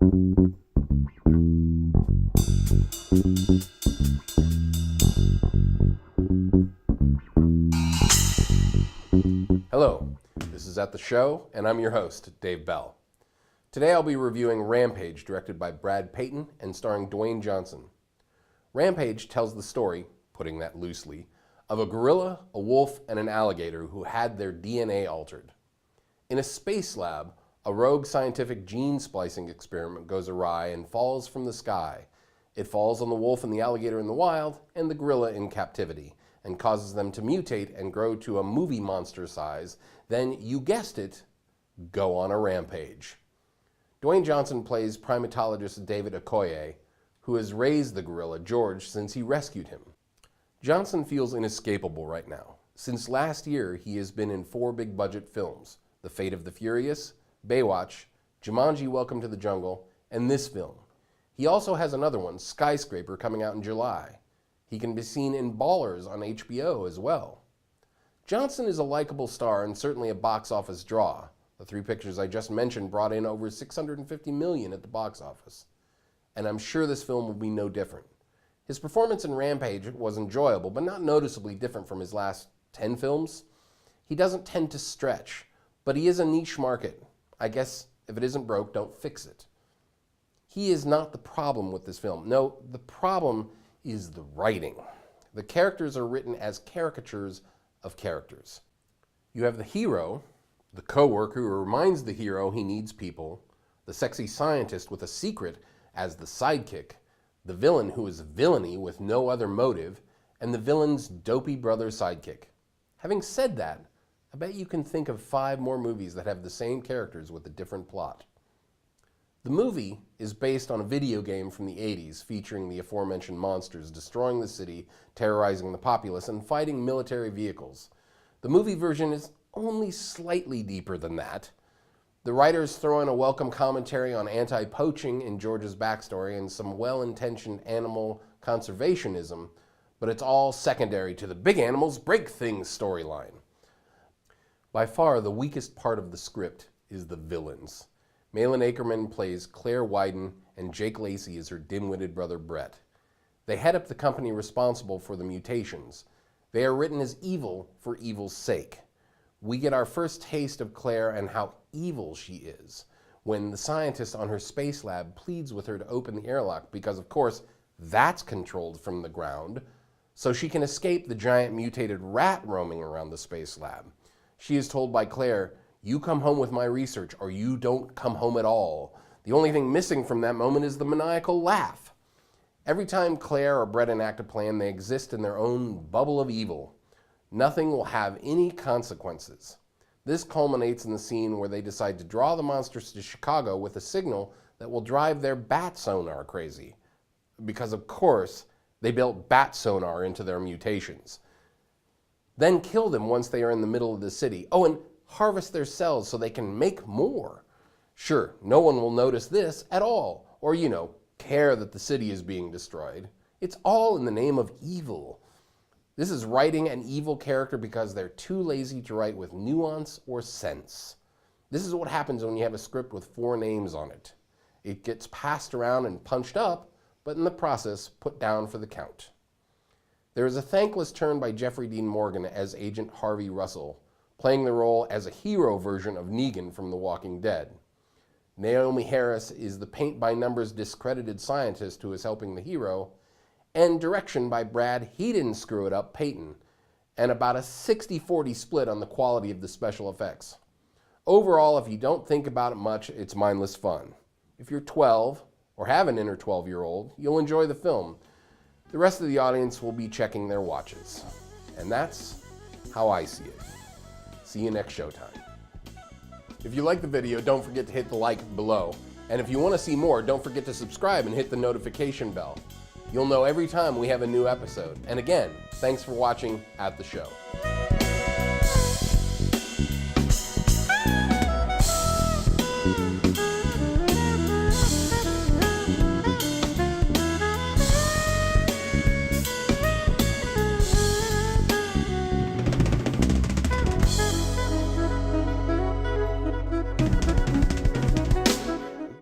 Hello, this is At the Show, and I'm your host, Dave Bell. Today I'll be reviewing Rampage, directed by Brad Peyton and starring Dwayne Johnson. Rampage tells the story, putting that loosely, of a gorilla, a wolf, and an alligator who had their DNA altered. In a space lab, a rogue scientific gene splicing experiment goes awry and falls from the sky. It falls on the wolf and the alligator in the wild and the gorilla in captivity, and causes them to mutate and grow to a movie monster size. Then, you guessed it, go on a rampage. Dwayne Johnson plays primatologist David Okoye, who has raised the gorilla, George, since he rescued him. Johnson feels inescapable right now. Since last year, he has been in 4 big-budget films: The Fate of the Furious, Baywatch, Jumanji: Welcome to the Jungle, and this film. He also has another one, Skyscraper, coming out in July. He can be seen in Ballers on HBO as well. Johnson is a likable star and certainly a box office draw. The 3 pictures I just mentioned brought in over $650 million at the box office. And I'm sure this film will be no different. His performance in Rampage was enjoyable, but not noticeably different from his last 10 films. He doesn't tend to stretch, but he is a niche market. I guess if it isn't broke, don't fix it. He is not the problem with this film. No, the problem is the writing. The characters are written as caricatures of characters. You have the hero, the coworker who reminds the hero he needs people, the sexy scientist with a secret as the sidekick, the villain who is villainy with no other motive, and the villain's dopey brother sidekick. Having said that, I bet you can think of 5 more movies that have the same characters with a different plot. The movie is based on a video game from the 80s featuring the aforementioned monsters destroying the city, terrorizing the populace, and fighting military vehicles. The movie version is only slightly deeper than that. The writers throw in a welcome commentary on anti-poaching in George's backstory and some well-intentioned animal conservationism, but it's all secondary to the big animals break things storyline. By far, the weakest part of the script is the villains. Malin Akerman plays Claire Wyden, and Jake Lacey is her dim-witted brother Brett. They head up the company responsible for the mutations. They are written as evil for evil's sake. We get our first taste of Claire and how evil she is when the scientist on her space lab pleads with her to open the airlock because, of course, that's controlled from the ground, so she can escape the giant mutated rat roaming around the space lab. She is told by Claire, "You come home with my research or you don't come home at all." The only thing missing from that moment is the maniacal laugh. Every time Claire or Brett enact a plan, they exist in their own bubble of evil. Nothing will have any consequences. This culminates in the scene where they decide to draw the monsters to Chicago with a signal that will drive their bat sonar crazy. Because, of course, they built bat sonar into their mutations. Then kill them once they are in the middle of the city. Oh, and harvest their cells so they can make more. Sure, no one will notice this at all, or, care that the city is being destroyed. It's all in the name of evil. This is writing an evil character because they're too lazy to write with nuance or sense. This is what happens when you have a script with 4 names on it. It gets passed around and punched up, but in the process, put down for the count. There is a thankless turn by Jeffrey Dean Morgan as Agent Harvey Russell, playing the role as a hero version of Negan from The Walking Dead. Naomi Harris is the paint-by-numbers discredited scientist who is helping the hero, and direction by Brad "He Didn't Screw It Up" Peyton, and about a 60-40 split on the quality of the special effects. Overall, if you don't think about it much, it's mindless fun. If you're 12, or have an inner 12-year-old, you'll enjoy the film. The rest of the audience will be checking their watches. And that's how I see it. See you next showtime. If you like the video, don't forget to hit the like below. And if you want to see more, don't forget to subscribe and hit the notification bell. You'll know every time we have a new episode. And again, thanks for watching At the Show.